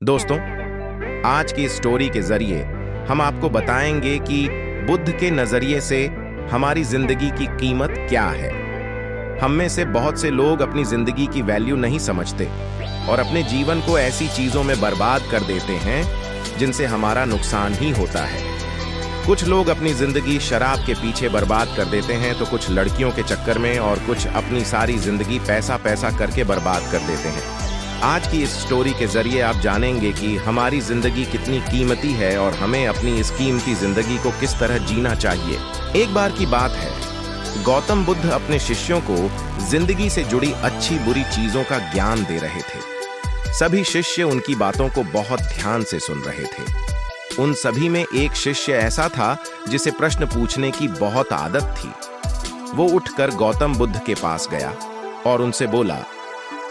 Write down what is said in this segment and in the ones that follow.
दोस्तों, आज की स्टोरी के जरिए हम आपको बताएंगे कि बुद्ध के नजरिए से हमारी जिंदगी की कीमत क्या है। हम में से बहुत से लोग अपनी जिंदगी की वैल्यू नहीं समझते और अपने जीवन को ऐसी चीजों में बर्बाद कर देते हैं जिनसे हमारा नुकसान ही होता है। कुछ लोग अपनी जिंदगी शराब के पीछे बर्बाद कर देते हैं, तो कुछ लड़कियों के चक्कर में और कुछ अपनी सारी जिंदगी पैसा पैसा करके बर्बाद कर देते हैं। आज की इस स्टोरी के जरिए आप जानेंगे कि हमारी जिंदगी कितनी कीमती है और हमें अपनी इस कीमती जिंदगी को किस तरह जीना चाहिए। एक बार की बात है, गौतम बुद्ध अपने शिष्यों को जिंदगी से जुड़ी अच्छी बुरी चीजों का ज्ञान दे रहे थे। सभी शिष्य उनकी बातों को बहुत ध्यान से सुन रहे थे। उन सभी में एक शिष्य ऐसा था जिसे प्रश्न पूछने की बहुत आदत थी। वो उठकर गौतम बुद्ध के पास गया और उनसे बोला,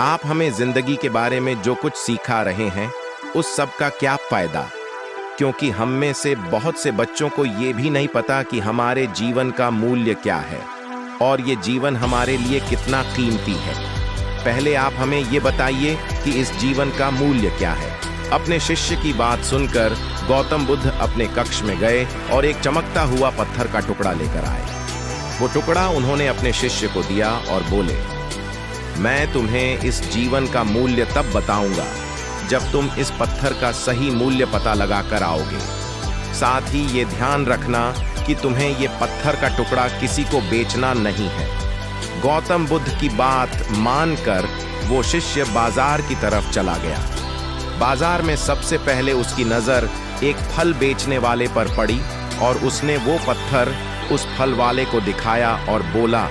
आप हमें जिंदगी के बारे में जो कुछ सिखा रहे हैं उस सब का क्या फायदा, क्योंकि हम में से बहुत से बच्चों को ये भी नहीं पता कि हमारे जीवन का मूल्य क्या है और ये जीवन हमारे लिए कितना कीमती है। पहले आप हमें ये बताइए कि इस जीवन का मूल्य क्या है। अपने शिष्य की बात सुनकर गौतम बुद्ध अपने कक्ष में गए और एक चमकता हुआ पत्थर का टुकड़ा लेकर आए। वो टुकड़ा उन्होंने अपने शिष्य को दिया और बोले, मैं तुम्हें इस जीवन का मूल्य तब बताऊंगा जब तुम इस पत्थर का सही मूल्य पता लगा कर आओगे। साथ ही ये ध्यान रखना कि तुम्हें ये पत्थर का टुकड़ा किसी को बेचना नहीं है। गौतम बुद्ध की बात मानकर वो शिष्य बाजार की तरफ चला गया। बाजार में सबसे पहले उसकी नजर एक फल बेचने वाले पर पड़ी और उसने वो पत्थर उस फल वाले को दिखाया और बोला,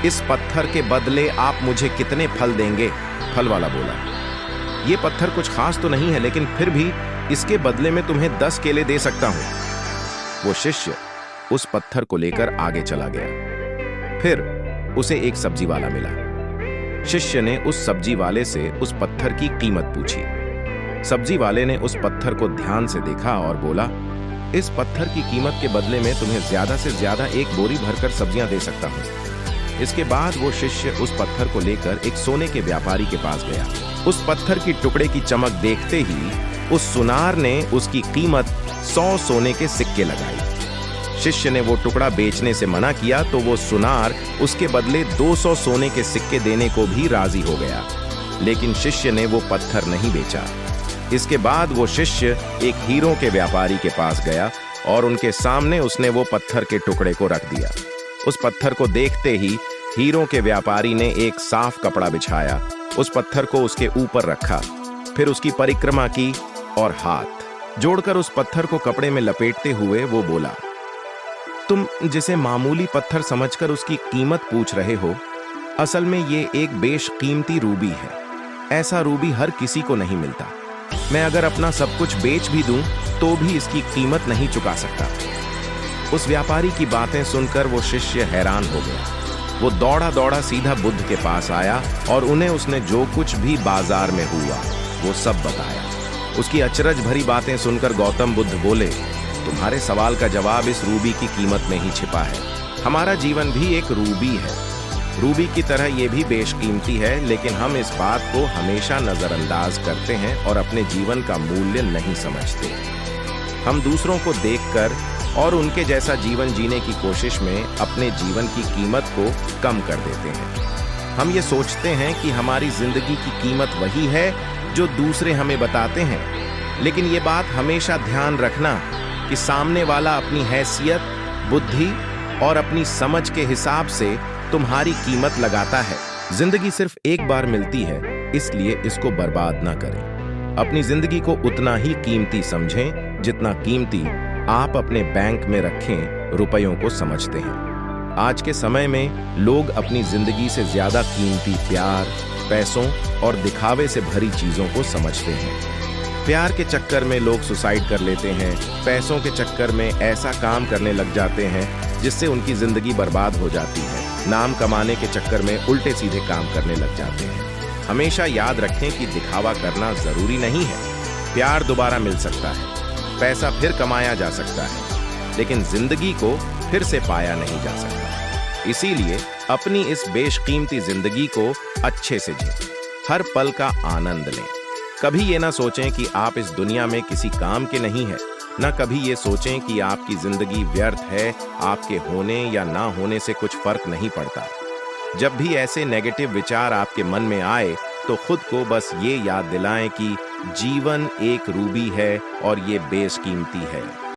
इस पत्थर के बदले आप मुझे कितने फल देंगे? फल वाला बोला, ये पत्थर कुछ खास तो नहीं है, लेकिन फिर भी इसके बदले में तुम्हें 10 केले दे सकता हूं। वो शिष्य उस पत्थर को लेकर आगे चला गया। फिर उसे एक सब्जी वाला मिला। शिष्य ने उस सब्जी वाले से उस पत्थर की कीमत पूछी। सब्जी वाले ने उस पत्थर को ध्यान से देखा और बोला, इस पत्थर की कीमत के बदले में तुम्हें ज्यादा से ज्यादा एक बोरी भरकर सब्जियां दे सकता हूं। इसके बाद वो शिष्य उस पत्थर को लेकर एक सोने के व्यापारी के पास गया। उस पत्थर की टुकड़े की चमक देखते ही उस सुनार ने उसकी कीमत 100 सोने के सिक्के लगाई। शिष्य ने वो टुकड़ा बेचने से मना किया तो वो सुनार उसके बदले 200 सोने के सिक्के देने को भी राजी हो गया, लेकिन शिष्य ने वो पत्थर नहीं बेचा। इसके बाद वो शिष्य एक हीरों के व्यापारी के पास गया और उनके सामने उसने वो पत्थर के टुकड़े को रख दिया। उस पत्थर को देखते ही हीरों के व्यापारी ने एक साफ कपड़ा बिछाया, उस पत्थर को उसके ऊपर रखा, फिर उसकी परिक्रमा की और हाथ जोड़कर उस पत्थर को कपड़े में लपेटते हुए वो बोला, तुम जिसे मामूली पत्थर समझकर उसकी कीमत पूछ रहे हो, असल में ये एक बेशकीमती रूबी है। ऐसा रूबी हर किसी को नहीं मिलता। मैं अगर अपना सब कुछ बेच भी दूं तो भी इसकी कीमत नहीं चुका सकता। उस व्यापारी की बातें सुनकर वो शिष्य हैरान हो गया। वो दौड़ा दौड़ा सीधा बुद्ध के पास आया और उन्हें उसने जो कुछ भी बाजार में हुआ वो सब बताया। उसकी अचरज भरी बातें सुनकर गौतम बुद्ध बोले, तुम्हारे सवाल का जवाब इस रूबी की कीमत में ही छिपा है। हमारा जीवन भी एक रूबी है। रूबी की तरह ये भी बेशकीमती है, लेकिन हम इस बात को हमेशा नजरअंदाज करते हैं और अपने जीवन का मूल्य नहीं समझते। हम दूसरों को देखकर और उनके जैसा जीवन जीने की कोशिश में अपने जीवन की कीमत को कम कर देते हैं। हम ये सोचते हैं कि हमारी जिंदगी की कीमत वही है जो दूसरे हमें बताते हैं, लेकिन ये बात हमेशा ध्यान रखना कि सामने वाला अपनी हैसियत, बुद्धि और अपनी समझ के हिसाब से तुम्हारी कीमत लगाता है। जिंदगी सिर्फ एक बार मिलती है, इसलिए इसको बर्बाद ना करें। अपनी जिंदगी को उतना ही कीमती समझें जितना कीमती आप अपने बैंक में रखें रुपयों को समझते हैं। आज के समय में लोग अपनी जिंदगी से ज्यादा कीमती प्यार, पैसों और दिखावे से भरी चीजों को समझते हैं। प्यार के चक्कर में लोग सुसाइड कर लेते हैं। पैसों के चक्कर में ऐसा काम करने लग जाते हैं जिससे उनकी जिंदगी बर्बाद हो जाती है। नाम कमाने के चक्कर में उल्टे सीधे काम करने लग जाते हैं। हमेशा याद रखें कि दिखावा करना जरूरी नहीं है। प्यार दोबारा मिल सकता है, पैसा फिर कमाया जा सकता है, लेकिन जिंदगी को फिर से पाया नहीं जा सकता। इसीलिए अपनी इस बेशकीमती जिंदगी को अच्छे से जिएं, हर पल का आनंद लें। कभी ये ना सोचें कि आप इस दुनिया में किसी काम के नहीं हैं, ना कभी ये सोचें कि आपकी जिंदगी व्यर्थ है, आपके होने या ना होने से कुछ फर्क नहीं पड़ता। जब भी ऐसे नेगेटिव विचार आपके मन में आए, तो खुद को बस ये याद दिलाएं कि जीवन एक रूबी है और ये बेशकीमती है।